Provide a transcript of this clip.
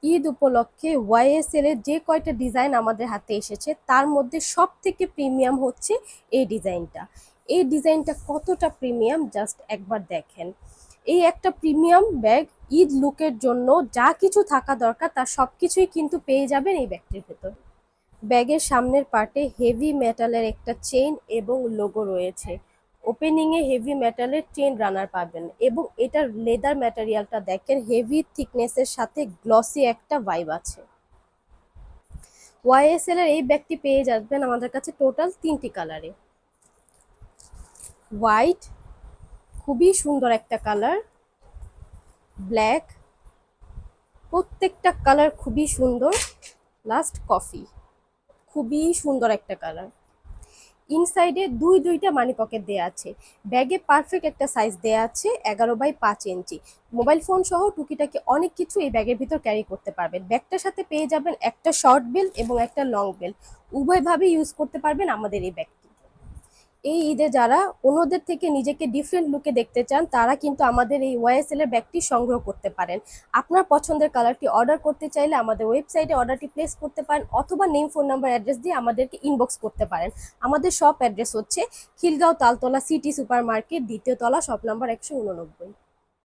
ঈদ উপলক্ষে ওয়াইএসএল এর যে কয়টা ডিজাইন আমাদের হাতে এসেছে তার মধ্যে সব থেকে প্রিমিয়াম হচ্ছে এই ডিজাইনটা। এই ডিজাইনটা কতটা প্রিমিয়াম জাস্ট একবার দেখেন। এই একটা প্রিমিয়াম ব্যাগ ঈদ লুকের জন্য যা কিছু থাকা দরকার তার সবকিছুই কিন্তু পেয়ে যাবেন এই ব্যাগটির ভেতর। ব্যাগের সামনের পার্টে হেভি মেটালের একটা চেইন এবং লোগো রয়েছে। ওপেনিং এ হেভি মেটালের চেইন রানার পাবেন এবং এটার লেদার ম্যাটেরিয়ালটা দেখেন হেভি থিকনেসের সাথে গ্লসি একটা ভাইব আছে। ওয়াইএসএল এর এই ব্যাগটি পেয়ে যাবেন আমাদের কাছে টোটাল 3টি কালারে। হোয়াইট, খুবই সুন্দর একটা কালার, ব্ল্যাক, প্রত্যেকটা কালার খুবই সুন্দর, লাস্ট কফি, খুবই সুন্দর একটা কালার। ইনসাইডে দুইটা মানি পকেট দেয়া আছে। ব্যাগে পারফেক্ট একটা সাইজ দেয়া আছে 11/5 ইঞ্চি। মোবাইল ফোন সহ টুকিটাকি অনেক কিছু এই ব্যাগের ভিতর ক্যারি করতে পারবেন। ব্যাগটার সাথে পেয়ে যাবেন একটা শর্ট বেল্ট এবং একটা লং বেল্ট, উভয়ভাবে ইউজ করতে পারবেন আমাদের এই ব্যাগটি। এই ঈদে যারা অন্যদের থেকে নিজেকে ডিফারেন্ট লুকে দেখতে চান তারা কিন্তু আমাদের এই ওয়াইএসএল এর ব্যাগটি সংগ্রহ করতে পারেন। আপনার পছন্দের কালারটি অর্ডার করতে চাইলে আমাদের ওয়েবসাইটে অর্ডারটি প্লেস করতে পারেন অথবা নেম, ফোন নাম্বার, অ্যাড্রেস দিয়ে আমাদেরকে ইনবক্স করতে পারেন। আমাদের শপ অ্যাড্রেস হচ্ছে Khilgaon Taltala city super market, 2য় তলা, শপ নাম্বার 189।